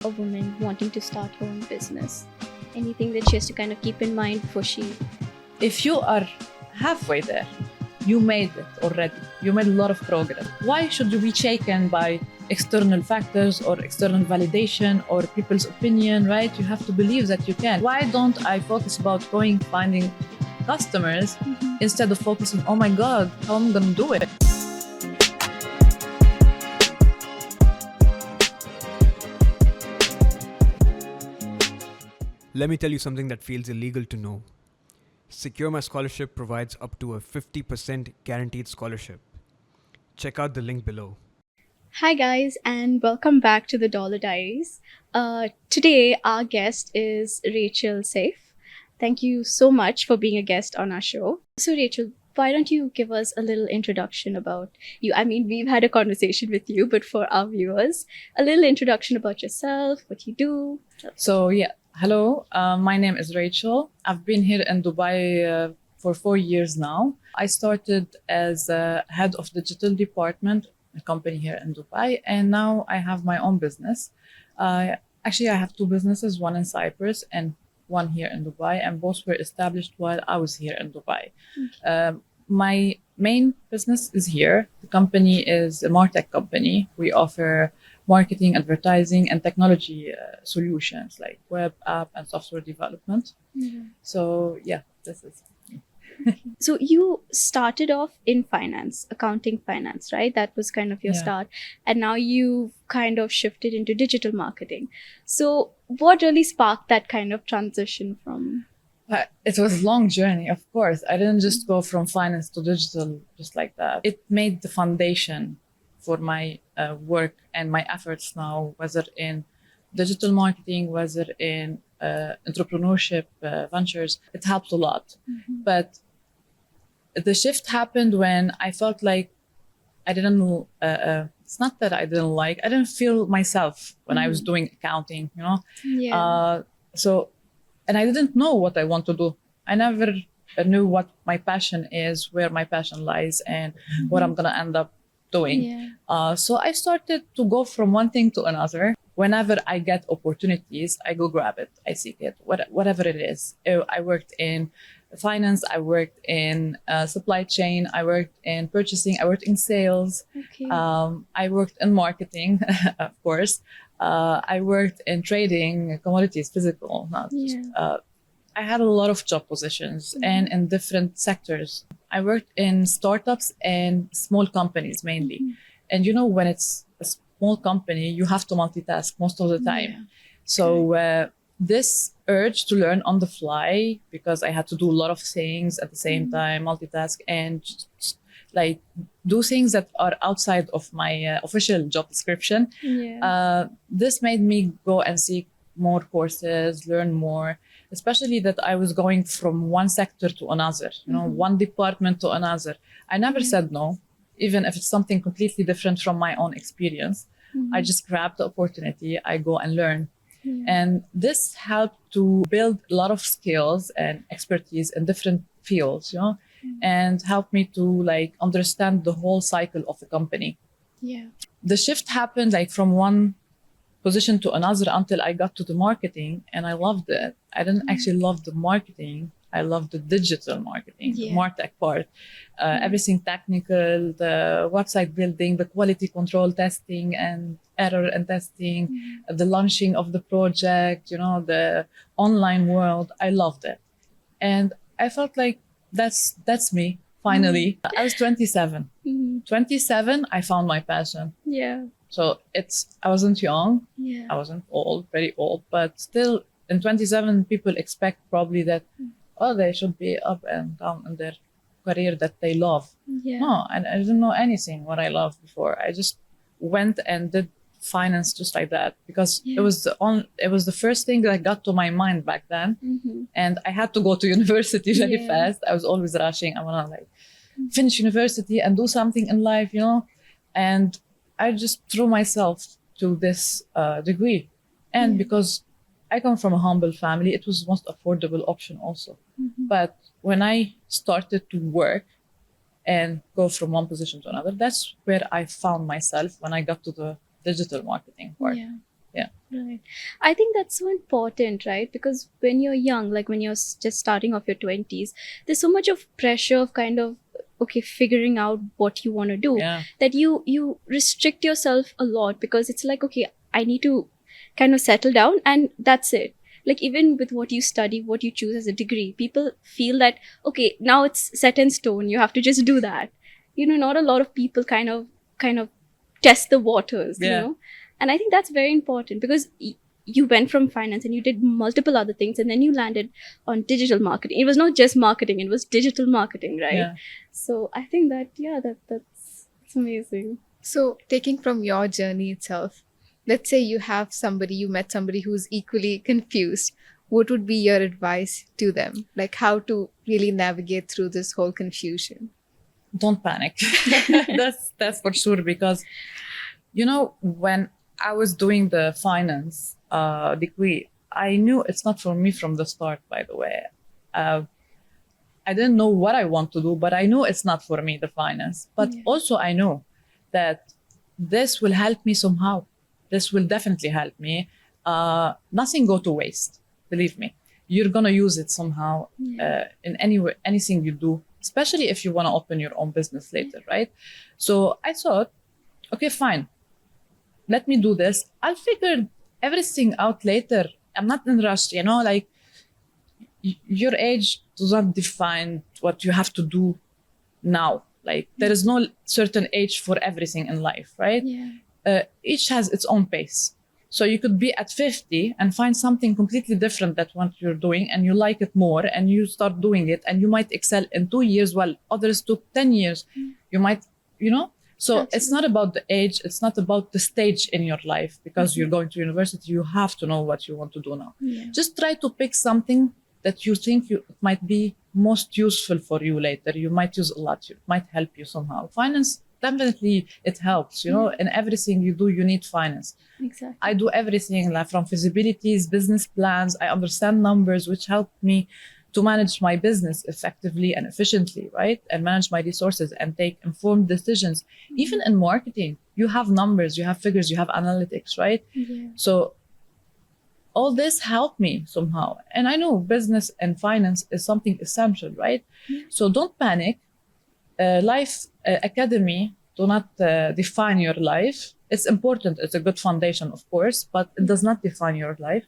a woman wanting to start her own business? Anything that she has to kind of keep in mind before she... If you are halfway there, you made it already. You made a lot of progress. Why should you be shaken by external factors or external validation or people's opinion, right? You have to believe that you can. Why don't I focus about finding customers instead of focusing, oh my God, how am I going to do it? Let me tell you something that feels illegal to know. Secure My Scholarship provides up to a 50% guaranteed scholarship. Check out the link below. Hi guys, and welcome back to the Diaries. Today our guest is Rachel Seif. Thank you so much for being a guest on our show. So Rachel, why don't you give us a little introduction about you? I mean, we've had a conversation with you, but for our viewers, a little introduction about yourself, what you do. Hello, my name is Rachel. I've been here in Dubai for 4 years now. I started as head of digital department, a company here in Dubai, and now I have my own business. Actually, I have two businesses, one in Cyprus and one here in Dubai, and both were established while I was here in Dubai. My main business is here. The company is a MarTech company. We offer marketing, advertising, and technology solutions like web, app, and software development. So this is. So you started off in finance, accounting finance, right? That was kind of your start. And now you've kind of shifted into digital marketing. So what really sparked that kind of transition from? It was a long journey, of course. I didn't just go from finance to digital just like that. It made the foundation for my work and my efforts now, whether in digital marketing, whether in entrepreneurship ventures. It helped a lot. But the shift happened when I felt like I didn't know, it's not that I didn't feel myself when I was doing accounting, you know? And I didn't know what I want to do. I never knew what my passion is, where my passion lies, and what I'm going to end up doing. So I started to go from one thing to another. Whenever I get opportunities, I go grab it. I seek it, whatever it is. I worked in finance. I worked in supply chain. I worked in purchasing. I worked in sales. I worked in marketing, of course. I worked in trading, commodities, physical. I had a lot of job positions and in different sectors. I worked in startups and small companies mainly. And you know, when it's a small company, you have to multitask most of the time. So this urge to learn on the fly, because I had to do a lot of things at the same time, multitask, and just, like do things that are outside of my official job description. This made me go and seek more courses, learn more, especially that I was going from one sector to another, you know, one department to another. I never said no, even if it's something completely different from my own experience. I just grab the opportunity, I go and learn. And this helped to build a lot of skills and expertise in different fields, you know, and helped me to like understand the whole cycle of the company. The shift happened like from one position to another until I got to the marketing, and I loved it. I didn't actually love the marketing. I loved the digital marketing, the MarTech part, everything technical, the website building, the quality control testing and error and testing, the launching of the project, you know, the online world. I loved it. And I felt like that's me, finally. I was 27. 27, I found my passion. So I wasn't young, I wasn't old, very old, but still in 27, people expect probably that, they should be up and down in their career that they love. No, and I didn't know anything what I loved before. I just went and did finance just like that because it was the first thing that got to my mind back then. And I had to go to university very fast. I was always rushing. I want to like finish university and do something in life, you know, and I just threw myself to this degree. And because I come from a humble family, it was the most affordable option also. But when I started to work and go from one position to another, that's where I found myself when I got to the digital marketing part. Right. I think that's so important, right? Because when you're young, like when you're just starting off your 20s, there's so much of pressure of kind of okay, figuring out what you want to do Yeah. that you restrict yourself a lot because it's like okay, I need to kind of settle down and that's it. Like even with what you study, what you choose as a degree, people feel that okay, now it's set in stone. You have to just do that. You know, not a lot of people kind of test the waters, you Yeah. know. And I think that's very important because you went from finance and you did multiple other things and then you landed on digital marketing. It was not just marketing, it was digital marketing, right? Yeah. So I think that that's amazing. So, taking from your journey itself, let's say you met somebody who's equally confused. What would be your advice to them? Like how to really navigate through this whole confusion? Don't panic. That's for sure, because when I was doing the finance degree, I knew it's not for me from the start. By the way, I didn't know what I want to do, but I knew it's not for me, the finance. But Yeah. also I know that this will help me somehow. This will definitely help me. Nothing go to waste. Believe me, you're gonna use it somehow in anything you do, especially if you want to open your own business later, right? So I thought, okay, fine, let me do this. I'll figure everything out later. I'm not in rush, like your age does not define what you have to do now. Like there is no certain age for everything in life, right? Yeah. Each has its own pace. So you could be at 50 and find something completely different that what you're doing and you like it more and you start doing it and you might excel in 2 years while others took 10 years. You might, so it's Absolutely. not about the age. It's not about the stage in your life because you're going to university. You have to know what you want to do now. Yeah. Just try to pick something that you think it might be most useful for you later. You might use a lot. It might help you somehow. Finance, definitely it helps. In everything you do, you need finance. Exactly. I do everything like from feasibilities, business plans. I understand numbers, which help me to manage my business effectively and efficiently, right? And manage my resources and take informed decisions. Even in marketing, you have numbers, you have figures, you have analytics, right? Yeah. So all this helped me somehow. And I know business and finance is something essential, right? Yeah. So don't panic. Life academy do not define your life. It's important. It's a good foundation, of course, but it does not define your life.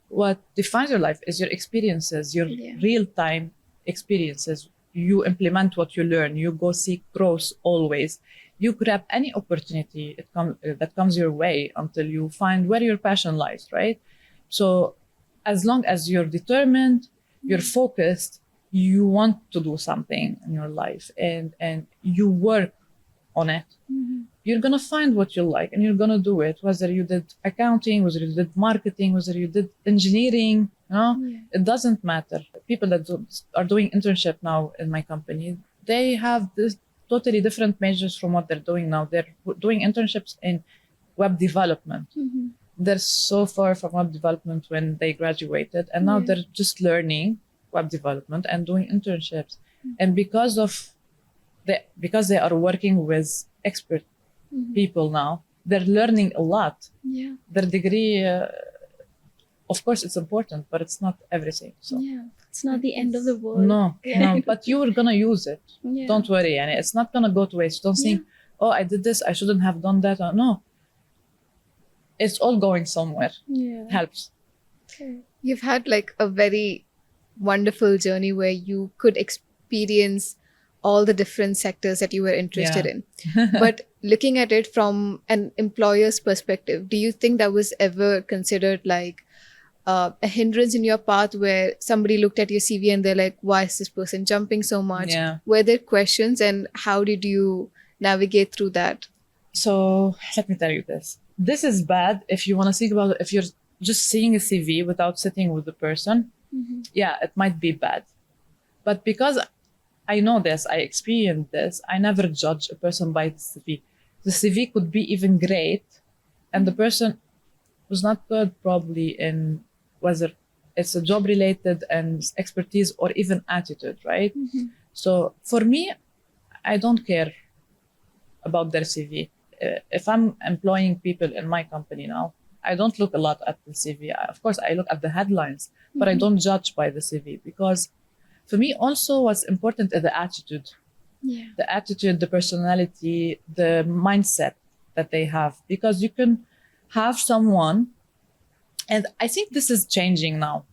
What defines your life is your experiences, your real-time experiences. You implement what you learn. You go seek growth always. You grab any opportunity that comes your way until you find where your passion lies, right? So as long as you're determined, you're focused, you want to do something in your life and you work on it, you're going to find what you like and you're going to do it, whether you did accounting, whether you did marketing, whether you did engineering, it doesn't matter. People that are doing internship now in my company, they have this totally different majors from what they're doing now. They're doing internships in web development. They're so far from web development when they graduated, and now they're just learning web development and doing internships. And because they are working with expert people now, they're learning a lot. Yeah. Their degree, of course, it's important, but it's not everything. So Yeah. It's not the end of the world. no, but you're gonna use it. Yeah. Don't worry, and it's not gonna go to waste. Don't think, oh, I did this, I shouldn't have done that. No, it's all going somewhere. Yeah. Helps. You've had like a very wonderful journey where you could experience all the different sectors that you were interested in. But looking at it from an employer's perspective, do you think that was ever considered like a hindrance in your path where somebody looked at your CV and they're like, why is this person jumping so much? Yeah. Were there questions and how did you navigate through that? So let me tell you this. This is bad if you want to think about it. If you're just seeing a CV without sitting with the person, yeah, it might be bad. But because I know this, I experienced this, I never judge a person by the CV. The CV could be even great, and the person was not good probably in whether it's a job related and expertise or even attitude, right? So for me, I don't care about their CV. If I'm employing people in my company now, I don't look a lot at the CV. Of course, I look at the headlines, but I don't judge by the CV, because for me also what's important is the attitude. Yeah. The attitude, the personality, the mindset that they have. Because you can have someone, and I think this is changing now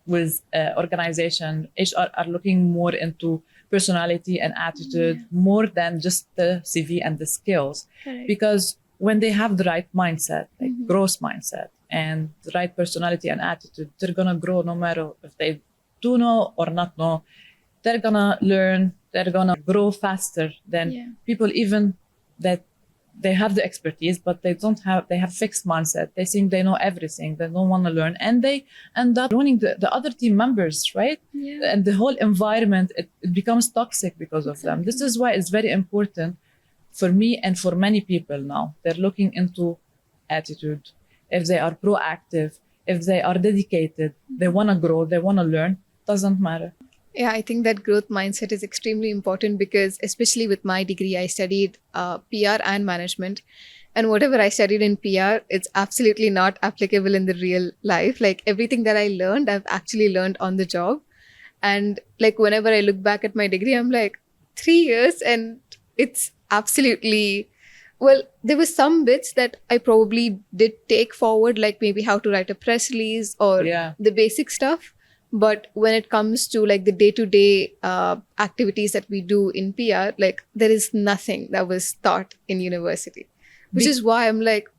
with organization. HR are looking more into personality and attitude more than just the CV and the skills. Correct. Because when they have the right mindset, like growth mindset, and the right personality and attitude, they're gonna grow no matter if they do know or not know. They're gonna learn, they're gonna grow faster than people even that they have the expertise, but they have fixed mindset. They think they know everything, they don't want to learn, and they end up ruining the other team members, right? Yeah. And the whole environment, it becomes toxic because of them. This is why it's very important for me and for many people now. They're looking into attitude. If they are proactive, if they are dedicated, they want to grow, they want to learn, doesn't matter. Yeah, I think that growth mindset is extremely important because, especially with my degree, I studied PR and management. And whatever I studied in PR, it's absolutely not applicable in the real life. Like everything that I learned, I've actually learned on the job. And like whenever I look back at my degree, I'm like, 3 years and it's absolutely, well, there were some bits that I probably did take forward, like maybe how to write a press release or the basic stuff. But when it comes to like the day-to-day activities that we do in PR, like there is nothing that was taught in university, which is why I'm like,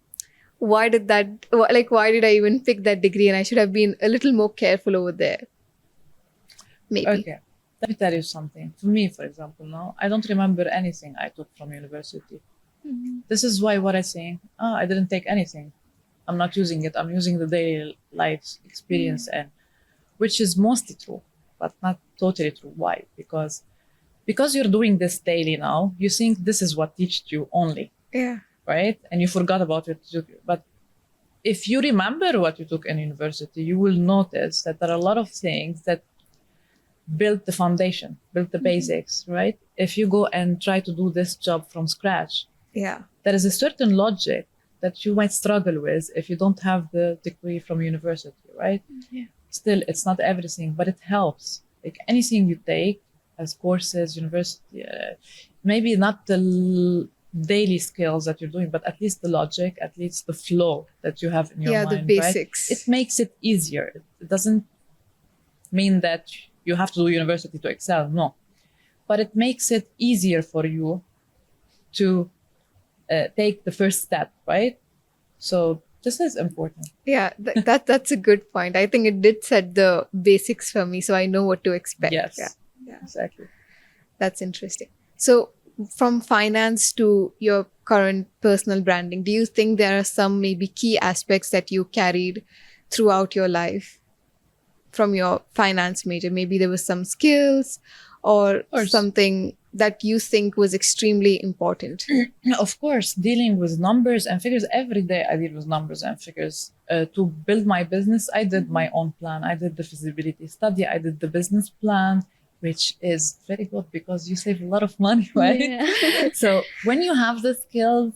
why did I even pick that degree? And I should have been a little more careful over there. Maybe. Okay. Let me tell you something. For me, for example, now, I don't remember anything I took from university. This is why what I say, I didn't take anything. I'm not using it. I'm using the daily life experience, and which is mostly true, but not totally true. Why? Because you're doing this daily now, you think this is what taught you only. Yeah. Right? And you forgot about it. But if you remember what you took in university, you will notice that there are a lot of things that build the foundation, build the basics, right? If you go and try to do this job from scratch, there is a certain logic that you might struggle with if you don't have the degree from university, right? Yeah. Still, it's not everything, but it helps. Like anything you take as courses, university, maybe not the daily skills that you're doing, but at least the logic, at least the flow that you have in your mind, the basics. Right? It makes it easier. It doesn't mean that you have to do university to excel, no. But it makes it easier for you to take the first step, right? So this is important. Yeah, that's a good point. I think it did set the basics for me, so I know what to expect. Yes, Yeah. exactly. That's interesting. So from finance to your current personal branding, do you think there are some maybe key aspects that you carried throughout your life from your finance major? Maybe there was some skills or something that you think was extremely important. Of course, dealing with numbers and figures. Every day I deal with numbers and figures. To build my business, I did my own plan. I did the feasibility study. I did the business plan, which is very good because you save a lot of money, right? Yeah. So when you have the skills,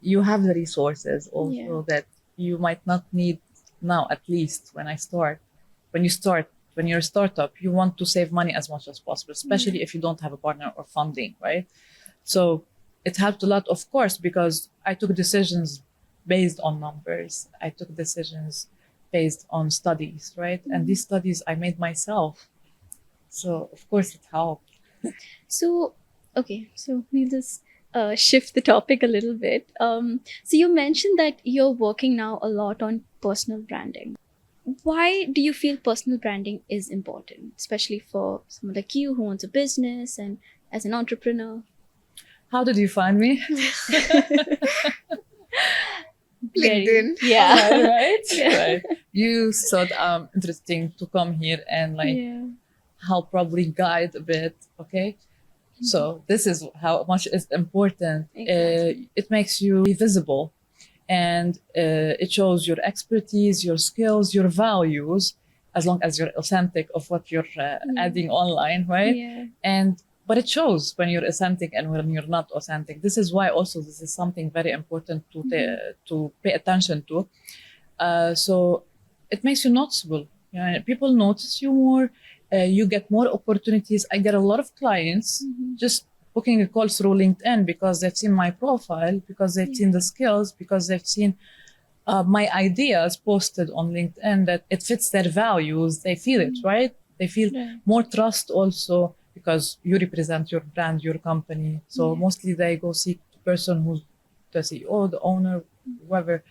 you have the resources also that you might not need now, at least when you're a startup, you want to save money as much as possible, especially if you don't have a partner or funding, right? So it helped a lot, of course, because I took decisions based on numbers. I took decisions based on studies, right? And these studies I made myself. So of course it helped. So, okay, so we'll just shift the topic a little bit. So you mentioned that you're working now a lot on personal branding. Why do you feel personal branding is important, especially for someone like you who owns a business and as an entrepreneur? How did you find me? LinkedIn. Yeah. Right? Right. You thought interesting to come here and help probably guide a bit, okay? So this is how much is important. Exactly. It makes you visible, and it shows your expertise, your skills, your values, as long as you're authentic of what you're adding online, right? Yeah. But it shows when you're authentic and when you're not authentic. This is why also this is something very important to pay attention to. So it makes you noticeable. People notice you more. You get more opportunities. I get a lot of clients just booking a call through LinkedIn because they've seen my profile, because they've seen the skills, because they've seen my ideas posted on LinkedIn that it fits their values. They feel it, right? They feel more trust also because you represent your brand, your company. So mostly they go seek the person who's the CEO, the owner, whoever,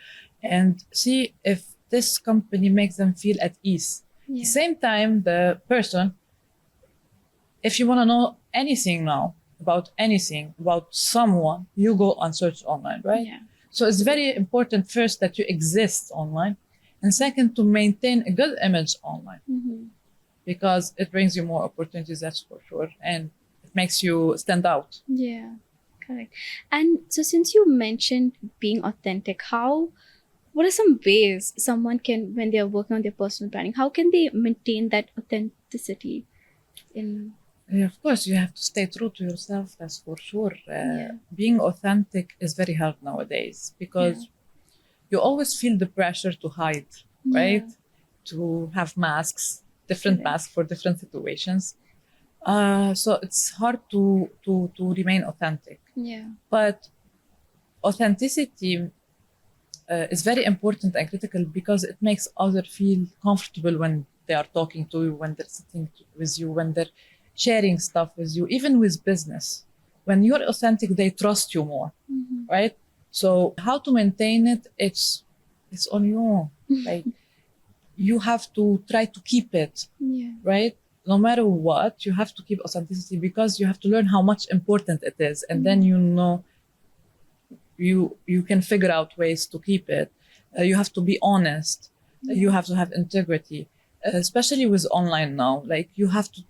and see if this company makes them feel at ease. At the same time, the person, if you want to know anything now about anything, about someone, you go and search online, right? Yeah. So it's very important first that you exist online, and second to maintain a good image online because it brings you more opportunities, that's for sure, and it makes you stand out. Yeah, correct. And so, since you mentioned being authentic, what are some ways someone can, when they are working on their personal branding, how can they maintain that authenticity in? Yeah, of course, you have to stay true to yourself, that's for sure. Being authentic is very hard nowadays because you always feel the pressure to hide, right? To have masks, different masks for different situations. So it's hard to remain authentic. Yeah. But authenticity is very important and critical because it makes others feel comfortable when they are talking to you, when they're sitting with you, when they're sharing stuff with you, even with business. When you're authentic, they trust you more, right? So how to maintain it? It's on you. Like you have to try to keep it, right? No matter what, you have to keep authenticity because you have to learn how much important it is, and then you know you can figure out ways to keep it. You have to be honest. You have to have integrity, especially with online now. Like you have to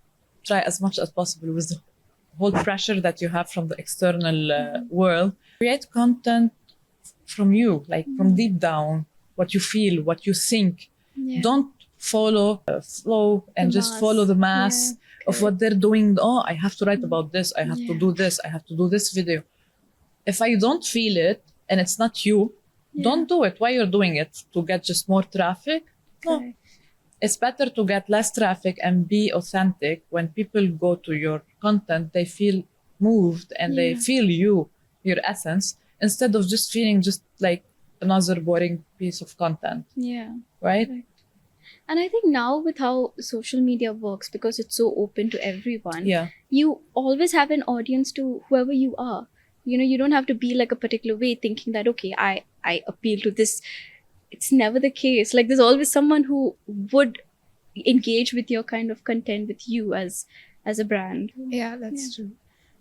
try as much as possible with the whole pressure that you have from the external world. Create content from you, like from deep down, what you feel, what you think. Don't follow flow and just follow the mass of what they're doing. Oh, I have to write about this. I have to do this. I have to do this video. If I don't feel it and it's not you, don't do it. Why you're doing it? To get just more traffic? No. It's better to get less traffic and be authentic. When people go to your content, they feel moved and they feel you, your essence, instead of just feeling just like another boring piece of content. Yeah. Right? Correct. And I think now with how social media works, because it's so open to everyone, you always have an audience to whoever you are. You know, you don't have to be like a particular way thinking that, okay, I appeal to this. It's never the case. Like there's always someone who would engage with your kind of content with you as a brand. Yeah, that's true.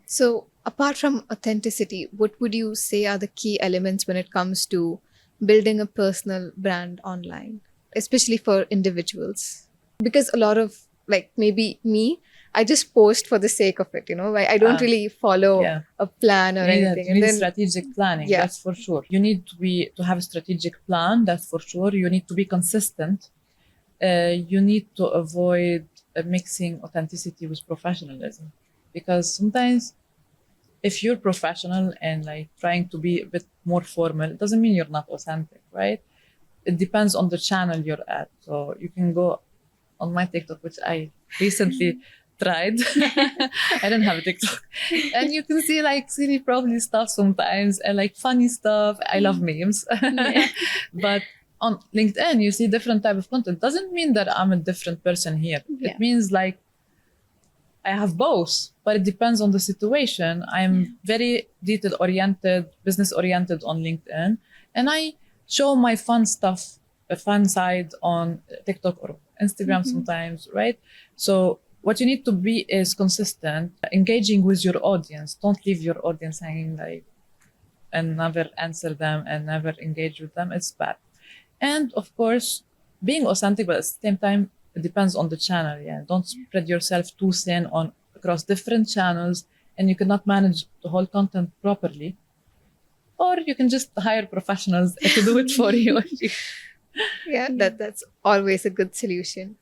So apart from authenticity, what would you say are the key elements when it comes to building a personal brand online, especially for individuals? Because a lot of, like maybe me, I just post for the sake of it, you know, I don't really follow a plan or anything. You need strategic planning, that's for sure. You need to have a strategic plan, that's for sure. You need to be consistent. You need to avoid mixing authenticity with professionalism, because sometimes if you're professional and like trying to be a bit more formal, it doesn't mean you're not authentic, right? It depends on the channel you're at. So you can go on my TikTok, which I recently tried. I don't have a TikTok. And you can see like silly probably stuff sometimes and like funny stuff. I love memes. But on LinkedIn, you see different type of content. Doesn't mean that I'm a different person here. It means like I have both, but it depends on the situation. I'm very detail oriented, business oriented on LinkedIn, and I show my fun stuff, a fun side on TikTok or Instagram sometimes, right? So what you need to be is consistent, engaging with your audience. Don't leave your audience hanging like and never answer them and never engage with them. It's bad. And of course, being authentic, but at the same time, it depends on the channel. Yeah, don't spread yourself too thin across different channels, and you cannot manage the whole content properly. Or you can just hire professionals to do it for you. That's always a good solution.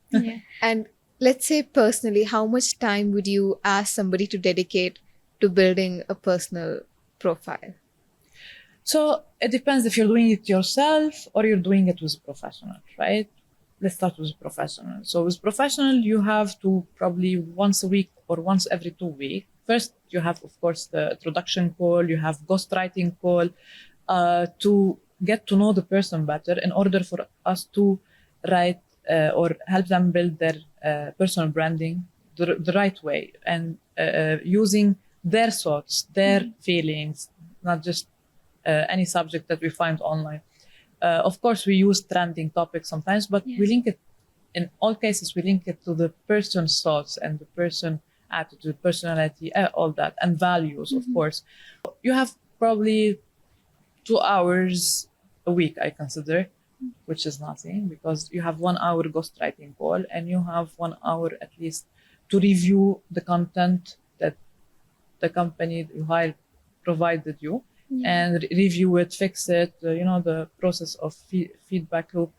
And let's say personally, how much time would you ask somebody to dedicate to building a personal profile? So it depends if you're doing it yourself or you're doing it with a professional, right? Let's start with professional. So with professional, you have to probably once a week or once every 2 weeks. First, you have, of course, the introduction call, you have ghostwriting call to get to know the person better in order for us to write or help them build their personal branding the right way and using their thoughts, their feelings, not just any subject that we find online. Of course, we use trending topics sometimes, but we link it, in all cases, we link it to the person's thoughts and the person attitude, personality, all that, and values, of course. You have probably 2 hours a week, I consider, which is nothing because you have 1 hour ghostwriting call and you have 1 hour at least to review the content that the company you hired provided you and review it, fix it, the process of feedback loop.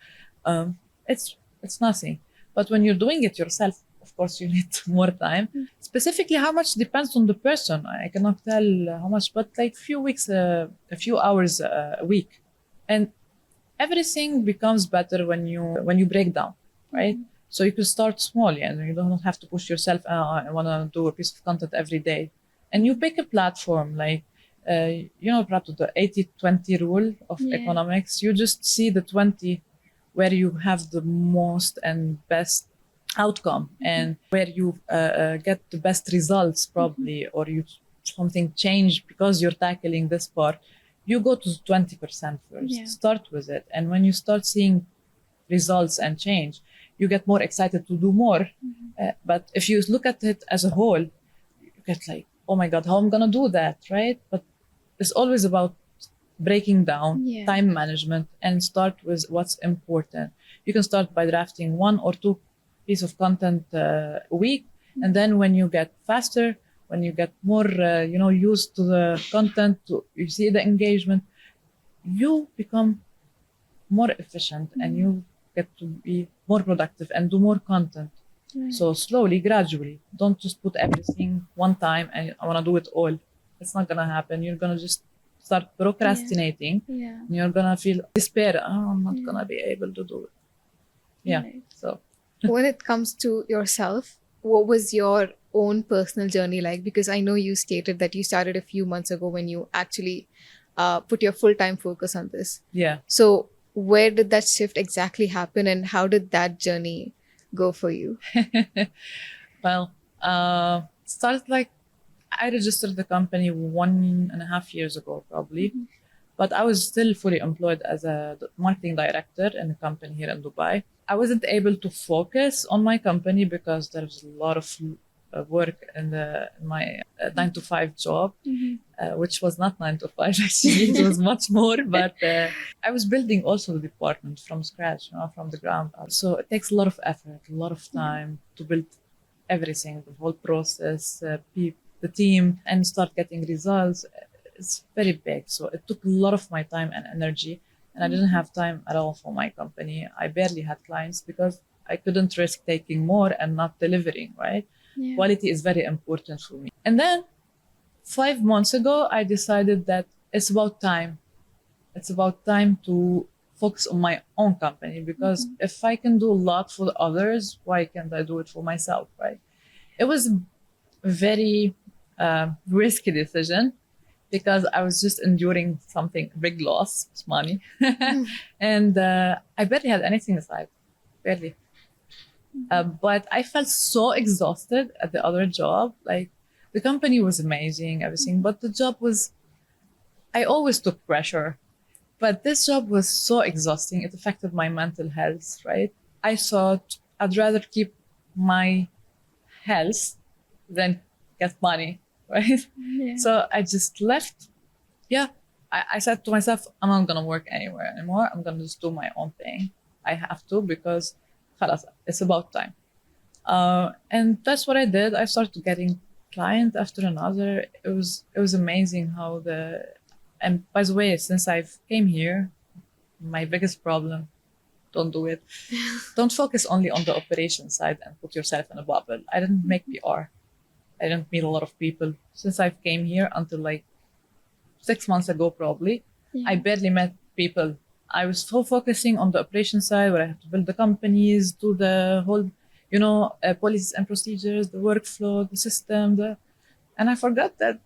It's nothing. But when you're doing it yourself, of course, you need more time. Specifically, how much depends on the person. I cannot tell how much, but like a few hours a week. And everything becomes better when you break down, right? So you can start small, and you don't have to push yourself. I want to do a piece of content every day, and you pick a platform like perhaps the 80-20 rule of economics. You just see the 20 where you have the most and best outcome and where you get the best results probably, or you something change because you're tackling this part. You go to 20% first. Start with it, and when you start seeing results and change, you get more excited to do more. But if you look at it as a whole, you get like, oh my god, how I'm gonna do that, right? But it's always about breaking down, time management, and start with what's important. You can start by drafting 1 or 2 pieces of content a week, and then when you get faster, when you get more used to the content, you see the engagement, you become more efficient and you get to be more productive and do more content. So slowly, gradually, don't just put everything one time and I want to do it all. It's not gonna happen. You're gonna just start procrastinating. And you're gonna feel despair. Oh, I'm not gonna be able to do it. So when it comes to yourself, what was your own personal journey like? Because I know you stated that you started a few months ago when you actually put your full-time focus on this. So where did that shift exactly happen, and how did that journey go for you? Well, started like I registered the company 1.5 years ago, probably. But I was still fully employed as a marketing director in a company here in Dubai. I wasn't able to focus on my company because there was a lot of work in my 9 to 5 job, which was not 9 to 5 actually. It was much more, but I was building also the department from scratch, from the ground up. So it takes a lot of effort, a lot of time to build everything, the whole process, the team, and start getting results. It's very big. So it took a lot of my time and energy, and I didn't have time at all for my company. I barely had clients because I couldn't risk taking more and not delivering, right? Quality is very important for me. And then 5 months ago, I decided that it's about time. It's about time to focus on my own company, because if I can do a lot for others, why can't I do it for myself, right? It was a very risky decision, because I was just enduring something, big loss, it's money. And I barely had anything aside, barely. But I felt so exhausted at the other job. Like, the company was amazing, everything, but the job was, I always took pressure. But this job was so exhausting, it affected my mental health, right? I thought I'd rather keep my health than get money, right? So I just left. I said to myself, I'm not gonna work anywhere anymore. I'm gonna just do my own thing. I have to, because khalas, it's about time. And that's what I did. I started getting client after another. It was amazing how and by the way, since I've came here, my biggest problem, don't do it. Don't focus only on the operation side and put yourself in a bubble. I didn't make PR. I didn't meet a lot of people since I've came here until like 6 months ago, probably. Yeah. I barely met people. I was so focusing on the operation side where I have to build the companies, do the whole, policies and procedures, the workflow, the system, and I forgot that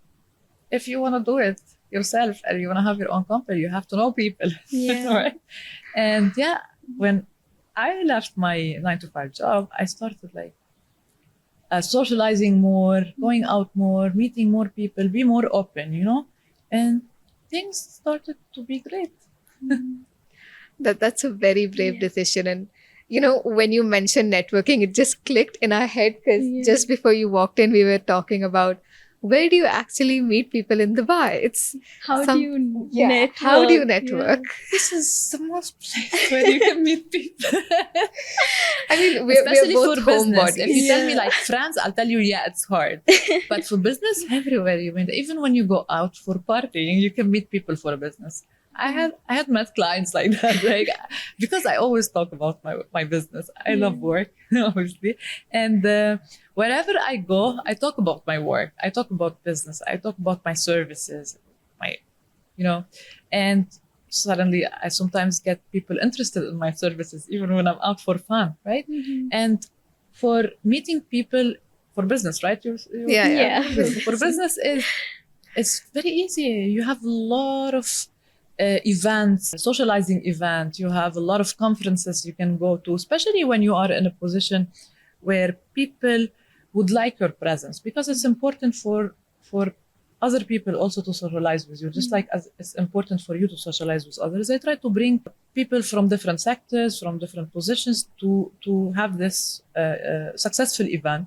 if you want to do it yourself and you want to have your own company, you have to know people. Yeah. Right? And yeah, when I left my 9 to 5 job, I started like socializing more, going out more, meeting more people, be more open, and things started to be great. That's a very brave Yeah. decision. And when you mentioned networking, it just clicked in our head because Yeah. just before you walked in, we were talking about where do you actually meet people in Dubai? It's How do you yeah. network? How do you Yeah. network? This is the most place where you can meet people. I mean, we're Especially both for business. homebodies. If you tell me Yeah. like France, I'll tell you, yeah, it's hard. But for business, everywhere you meet, even when you go out for partying, you can meet people for a business. I had met clients like that, like because I always talk about my business. I love work, obviously, and wherever I go, I talk about my work. I talk about business. I talk about my services, my, and suddenly I sometimes get people interested in my services, even when I'm out for fun, right? And for meeting people for business, right? Yeah, Yeah. For business it's very easy. You have a lot of events, socializing events. You have a lot of conferences you can go to, especially when you are in a position where people would like your presence, because it's important for other people also to socialize with you, just like as it's important for you to socialize with others. I try to bring people from different sectors, from different positions to have this successful event.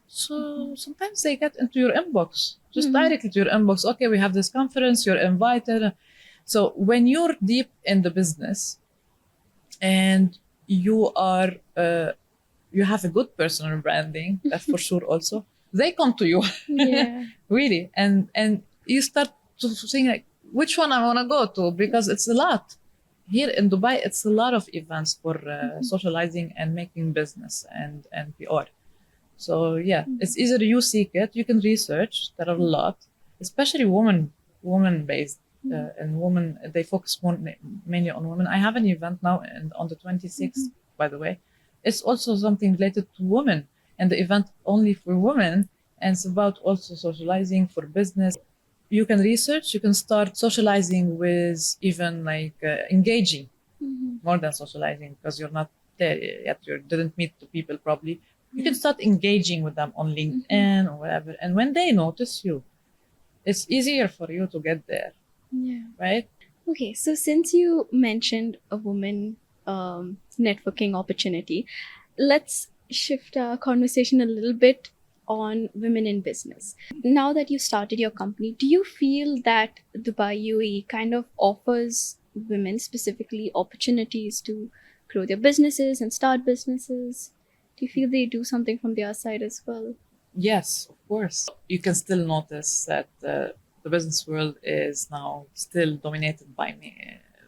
So sometimes they get into your inbox, just directly to your inbox. Okay, we have this conference, you're invited. So when you're deep in the business and you are, you have a good personal branding, that's for sure also, they come to you. Yeah. Really. And you start to think like, which one I want to go to, because it's a lot. Here in Dubai, it's a lot of events for socializing and making business and PR. So yeah, it's either you seek it, you can research. There are a lot, especially woman based, and women they focus more mainly on women. I have an event now, and on the 26th, by the way, it's also something related to women, and the event only for women, and it's about also socializing for business. You can research, you can start socializing with even like engaging more than socializing, because you're not there yet, you didn't meet the people probably. You can start engaging with them on LinkedIn or whatever. And when they notice you, it's easier for you to get there, Yeah. right? Okay, so since you mentioned a woman networking opportunity, let's shift our conversation a little bit on women in business. Now that you started your company, do you feel that Dubai UAE kind of offers women specifically opportunities to grow their businesses and start businesses? Do you feel they do something from their side as well? Yes, of course. You can still notice that the business world is now still dominated by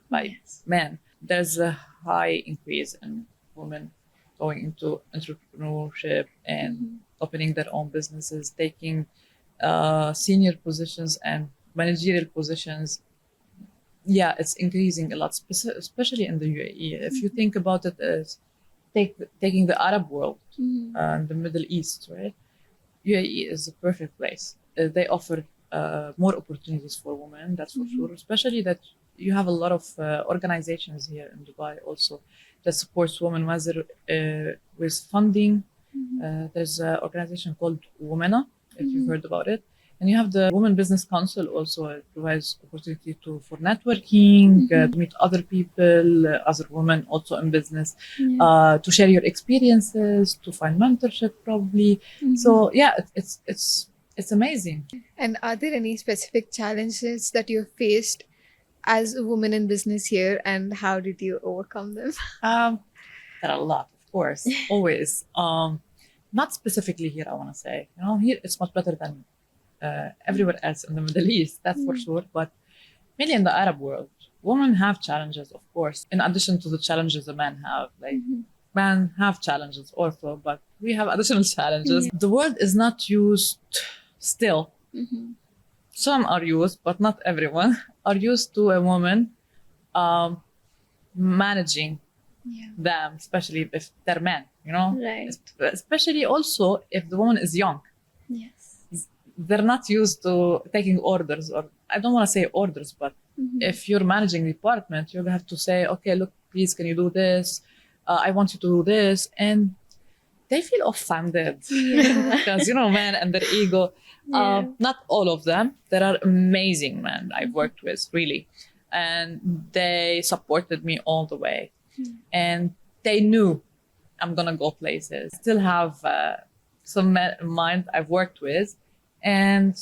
by Yes. men. There's a high increase in women going into entrepreneurship and opening their own businesses, taking senior positions and managerial positions. Yeah, it's increasing a lot, especially in the UAE. If you think about it as taking the Arab world and the Middle East, right? UAE is a perfect place. They offer more opportunities for women, that's for sure. Especially that you have a lot of organizations here in Dubai also that supports women, whether with funding. There's an organization called Womena, if you've heard about it. And you have the Women Business Council also. It provides opportunity for networking, to meet other people, other women also in business, to share your experiences, to find mentorship probably. So yeah, it's amazing. And are there any specific challenges that you have faced as a woman in business here, and how did you overcome them? There are a lot, of course, always. Not specifically here, I want to say. Here it's much better than everywhere else in the Middle East, that's for sure. But mainly in the Arab world, women have challenges, of course, in addition to the challenges the men have. Like men have challenges also, but we have additional challenges. The world is not used still some are used, but not everyone, are used to a woman um, managing Yeah. them, especially if they're men, you know? Right. Especially also if the woman is young. Yes. They're not used to taking orders, or I don't want to say orders, but if you're managing the department, you have to say, okay, look, please, can you do this? I want you to do this. And they feel offended Yeah. because, you know, men and their ego. Yeah. Not all of them. There are amazing men I've worked with, really. And they supported me all the way. And they knew I'm going to go places. Still have some men in mind I've worked with. And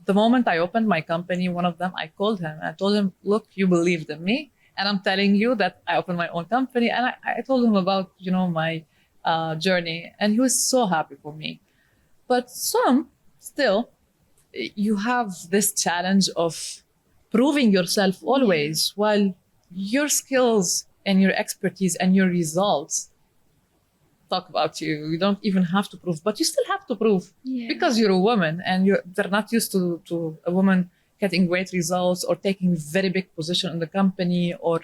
the moment I opened my company, one of them, I called him and I told him, look, you believed in me. And I'm telling you that I opened my own company. And I told him about, you know, my journey. And he was so happy for me. But some still, you have this challenge of proving yourself always, while your skills and your expertise and your results talk about you. You don't even have to prove, but you still have to prove Yeah. because you're a woman and they're not used to a woman getting great results or taking very big position in the company, or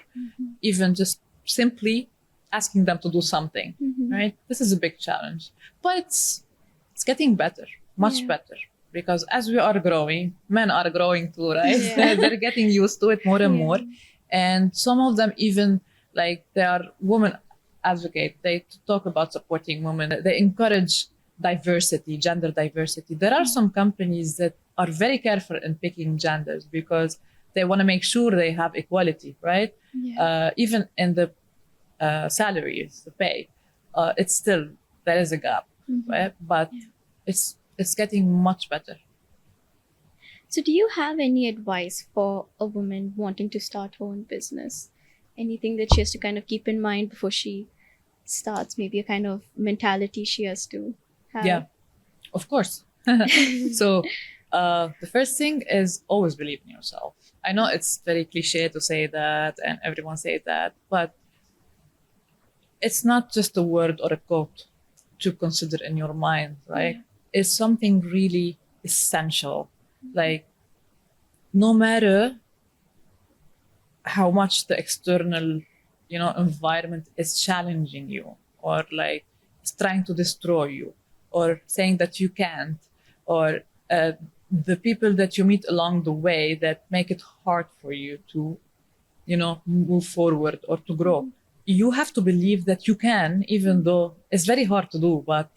even just simply asking them to do something, right? This is a big challenge, but it's getting better, much Yeah. better, because as we are growing, men are growing too, right? Yeah. They're getting used to it more and Yeah. more. And some of them even, like, they are women advocate. They talk about supporting women. They encourage diversity, gender diversity. There are some companies that are very careful in picking genders because they want to make sure they have equality, right? Yeah. Even in the salaries, the pay, it's still, there is a gap, right? But it's getting much better. So, do you have any advice for a woman wanting to start her own business? Anything that she has to kind of keep in mind before she starts? Maybe a kind of mentality she has to have. Yeah, of course. So the first thing is always believe in yourself. I know it's very cliche to say that and everyone say that, but it's not just a word or a quote to consider in your mind, right? It's something really essential. Like, no matter how much the external, you know, environment is challenging you, or like it's trying to destroy you, or saying that you can't, or the people that you meet along the way that make it hard for you to, you know, move forward or to grow. You have to believe that you can, even though it's very hard to do, but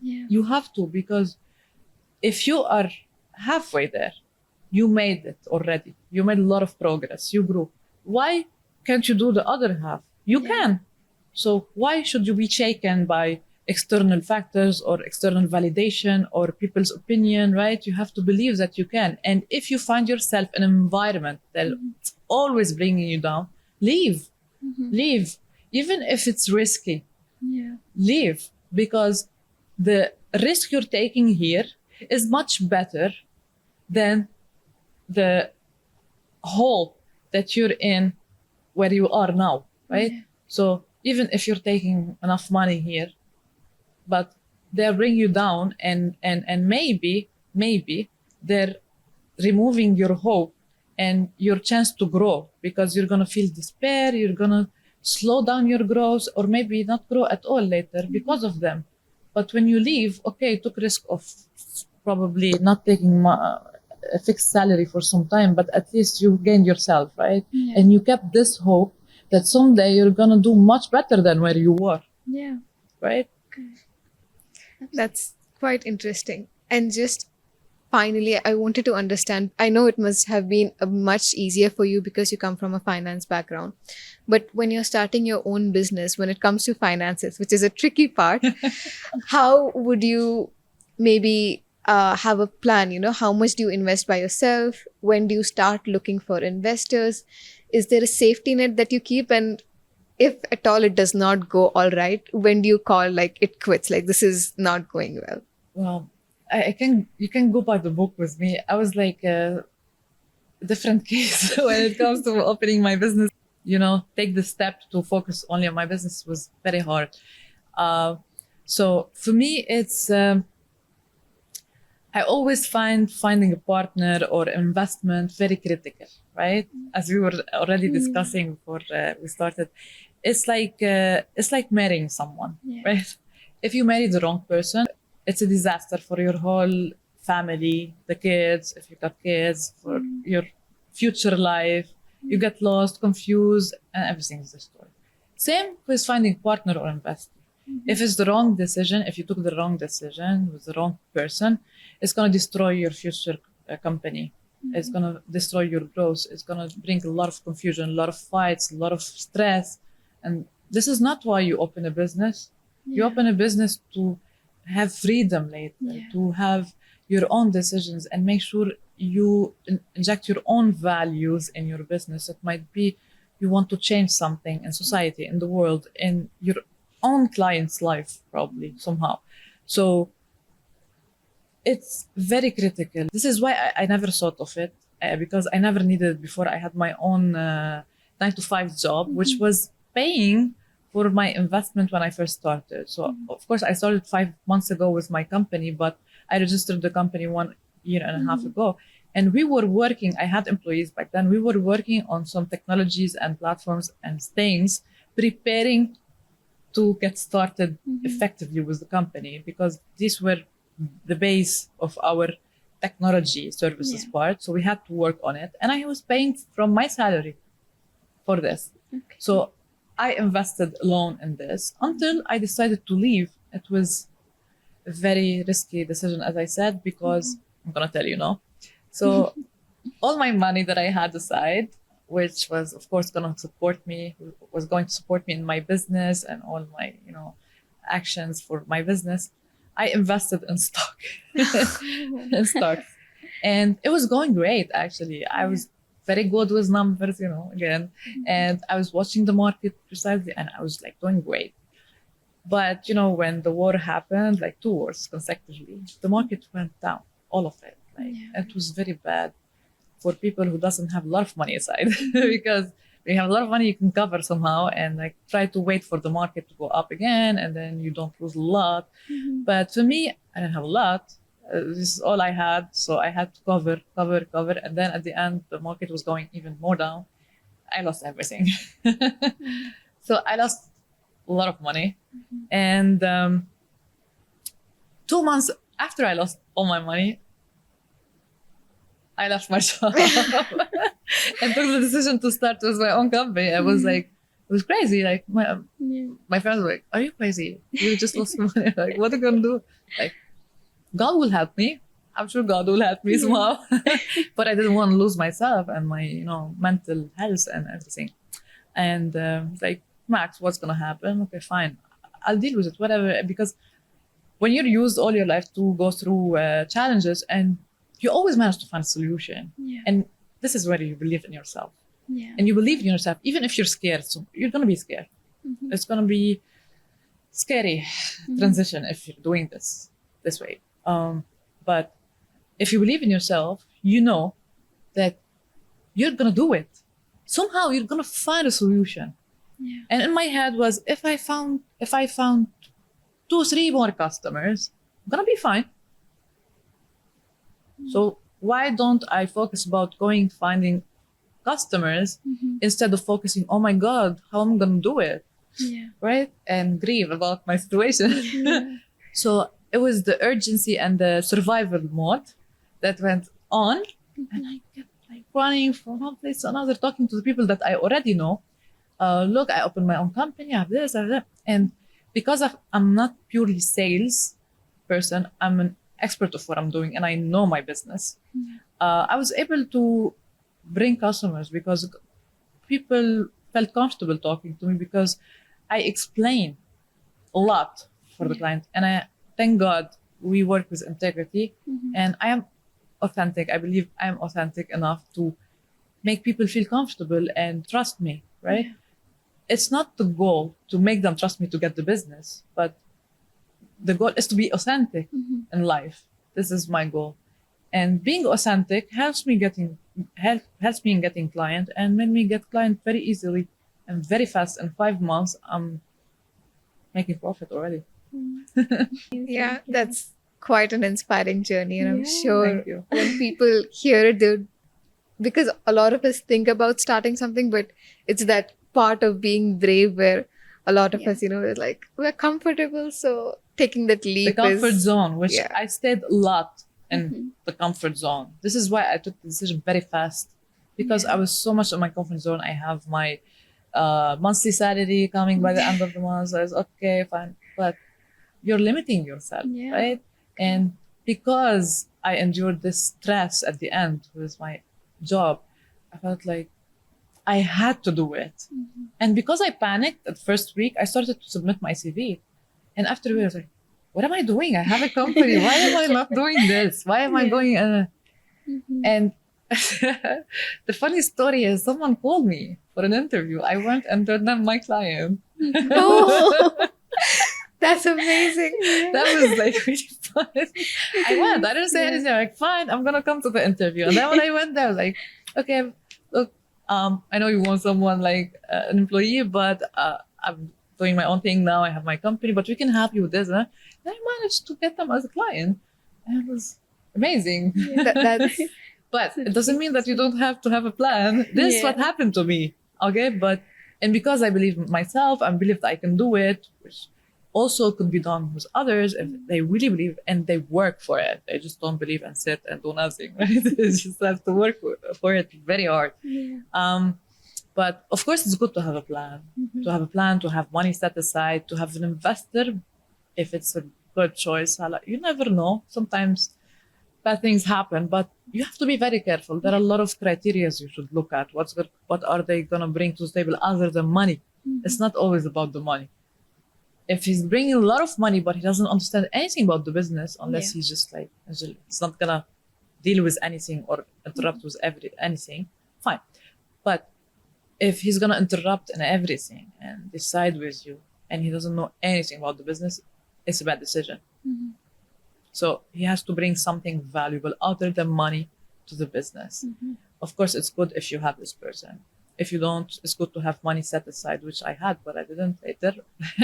Yeah. you have to, because if you are halfway there, you made it already. You made a lot of progress. You grew. Why can't you do the other half? You can. So why should you be shaken by external factors or external validation or people's opinion, right? You have to believe that you can. And if you find yourself in an environment that's always bringing you down, leave. Leave. Even if it's risky, Yeah. leave, because the risk you're taking here is much better than the hole that you're in where you are now, right? So even if you're taking enough money here, but they'll bring you down, and maybe they're removing your hope and your chance to grow, because you're gonna feel despair, you're gonna slow down your growth, or maybe not grow at all later because of them. But when you leave, okay, took risk of probably not taking a fixed salary for some time, but at least you gained yourself, right? Yeah. And you kept this hope that someday you're gonna do much better than where you were, Yeah. right? That's quite interesting. And just finally, I wanted to understand. I know it must have been much easier for you because you come from a finance background. But when you're starting your own business, when it comes to finances, which is a tricky part, how would you maybe have a plan? You know, how much do you invest by yourself? When do you start looking for investors? Is there a safety net that you keep? And if at all it does not go all right, when do you call like it quits? Like, this is not going well. Well, I can, you can go by the book with me. I was like a different case when it comes to opening my business. You know, take the step to focus only on my business was very hard. So for me, it's I always find finding a partner or investment very critical, right? As we were already discussing before we started, it's like marrying someone, Yeah. right? If you marry the wrong person, it's a disaster for your whole family, the kids, if you got kids, for your future life. You get lost, confused, and everything is destroyed. Same with finding partner or investor. If it's the wrong decision, if you took the wrong decision with the wrong person, it's going to destroy your future company. It's going to destroy your growth. It's going to bring a lot of confusion, a lot of fights, a lot of stress. And this is not why you open a business. You open a business to have freedom later, to have your own decisions and make sure you inject your own values in your business. It might be you want to change something in society, in the world, in your own client's life, probably somehow. So it's very critical. This is why I never thought of it because I never needed it before. I had my own 9 to 5 job, which was paying for my investment when I first started. So, of course, I started 5 months ago with my company, but I registered the company 1.5 years ago. And we were working, I had employees back then, we were working on some technologies and platforms and things, preparing to get started effectively with the company because these were the base of our technology services part. So we had to work on it. And I was paying from my salary for this. Okay. So I invested alone in this until I decided to leave. It was a very risky decision, as I said, because I'm going to tell you now. So all my money that I had aside, which was, of course, going to support me, was going to support me in my business and all my, actions for my business, I invested in stock, in stocks. And it was going great, actually. I was very good with numbers, again. And I was watching the market precisely, and I was like doing great. But, when the war happened, like 2 wars consecutively, the market went down, all of it. It was very bad for people who doesn't have a lot of money aside because when you have a lot of money, you can cover somehow and like try to wait for the market to go up again, and then you don't lose a lot. But for me, I didn't have a lot. This is all I had, so I had to cover, and then at the end, the market was going even more down. I lost everything. So I lost a lot of money, and 2 months after I lost all my money, I left my job and took the decision to start with my own company. I was like, it was crazy. Like my friends were like, "Are you crazy? You just lost money. Like, what are you gonna do?" Like, God will help me. I'm sure God will help me somehow. But I didn't want to lose myself and my, mental health and everything. And like, Max, what's gonna happen? Okay, fine. I'll deal with it, whatever. Because when you're used all your life to go through challenges, and you always manage to find a solution. And this is where you believe in yourself. And you believe in yourself, even if you're scared. So you're going to be scared. It's going to be scary transition if you're doing this way. But if you believe in yourself, you know that you're going to do it. Somehow you're going to find a solution. And in my head was, if I found 2-3 more customers, I'm going to be fine. So why don't I focus about finding customers instead of focusing, oh my God, how am I going to do it? Right? And grieve about my situation. So it was the urgency and the survival mode that went on. And I kept like running from one place to another, talking to the people that I already know. Look, I opened my own company, I have this, I have that. And because I'm not purely sales person, I'm an expert of what I'm doing and I know my business. I was able to bring customers because people felt comfortable talking to me because I explain a lot for the client. And I thank God we work with integrity and I am authentic. I believe I am authentic enough to make people feel comfortable and trust me, right? It's not the goal to make them trust me to get the business, but the goal is to be authentic in life. This is my goal. And being authentic helps me in getting client and made me get client very easily and very fast. In 5 months, I'm making profit already. Yeah, that's quite an inspiring journey, and I'm Yeah. sure Thank you. when people hear it, they'll, because a lot of us think about starting something, but it's that part of being brave where a lot of Yeah. us, is like we're comfortable, so taking that The leap comfort is zone, which yeah. I stayed a lot in Mhm. the comfort zone. This is why I took the decision very fast, because Yeah. I was so much in my comfort zone. I have my monthly salary coming by the end of the month. So I was okay, fine. But you're limiting yourself, Yeah. right? And because I endured this stress at the end with my job, I felt like I had to do it. Mhm. And because I panicked at first week, I started to submit my CV. And after a week, I was like, what am I doing? I have a company. Why am I not doing this? Why am I Yeah. going? Mhm. And the funny story is someone called me for an interview. I went and told them my client. Oh, that's amazing. That was like really fun. I went. I didn't say anything. I'm like, fine, I'm gonna come to the interview. And then when I went there, I was like, okay, look, I know you want someone like an employee, but I'm doing my own thing now. I have my company, but we can help you with this. Huh? And I managed to get them as a client, and it was amazing. That's But it doesn't mean that you don't have to have a plan. This is what Yeah. happened to me. Okay. And because I believe in myself and believe that I can do it, which also could be done with others if they really believe and they work for it. They just don't believe and sit and do nothing, right? They just have to work for it very hard. Yeah. But of course, it's good to have a plan, Mhm. to have a plan, to have money set aside, to have an investor if it's a good choice. You never know. Sometimes bad things happen, but you have to be very careful. There are a lot of criteria you should look at. What are they going to bring to the table other than money? It's not always about the money. If he's bringing a lot of money, but he doesn't understand anything about the business, unless Yeah. he's just like, he's not going to deal with anything or interrupt with anything, fine. But if he's going to interrupt in everything and decide with you and he doesn't know anything about the business, it's a bad decision. Mhm. So he has to bring something valuable other than money to the business. Mhm. Of course, it's good if you have this person. If you don't, it's good to have money set aside, which I had, but I didn't later,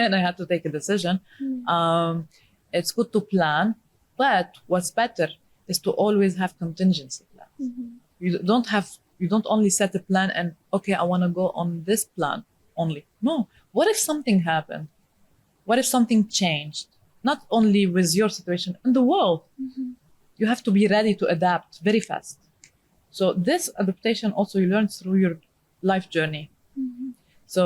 and I had to take a decision. It's good to plan, but what's better is to always have contingency plans. Mhm. You don't only set a plan and okay, I want to go on this plan only. No, what if something happened? What if something changed? Not only with your situation in the world. You have to be ready to adapt very fast. So this adaptation also you learn through your life journey. So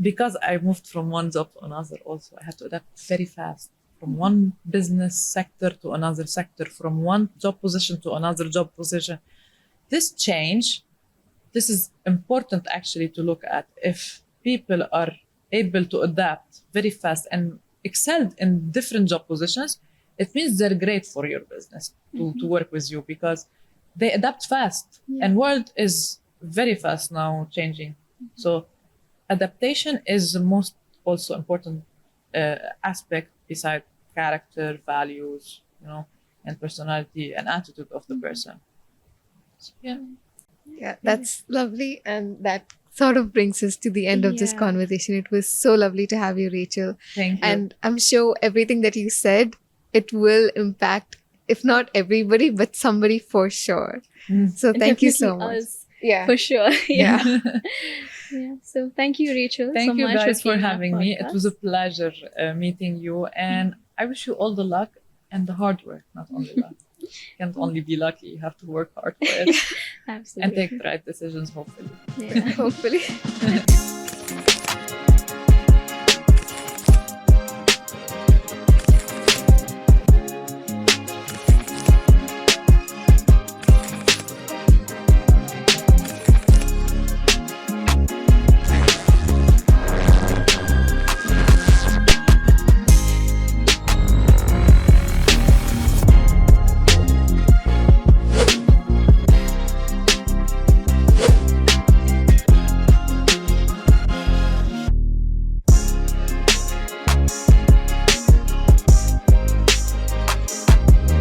because I moved from one job to another also, I had to adapt very fast from one business sector to another sector, from one job position to another job position. This change, this is important actually to look at. If people are able to adapt very fast and excelled in different job positions, it means they're great for your business to work with you because they adapt fast. Yeah. And world is very fast now changing. So adaptation is the most also important aspect beside character, values, and personality and attitude of the person. So, yeah. Yeah, that's lovely. And that sort of brings us to the end of this Yeah. conversation. It was so lovely to have you, Rachel. Thank you. And I'm sure everything that you said, it will impact, if not everybody, but somebody for sure. So And thank you so definitely much. us, Yeah. for sure. Yeah. Yeah. Yeah. So thank you, Rachel, so Thank you much guys for being on our having me. It was a podcast. pleasure meeting you, and I wish you all the luck and the hard work, not only luck. You can't only be lucky, you have to work hard for it and Absolutely. take the right decisions, hopefully. Yeah. Hopefully.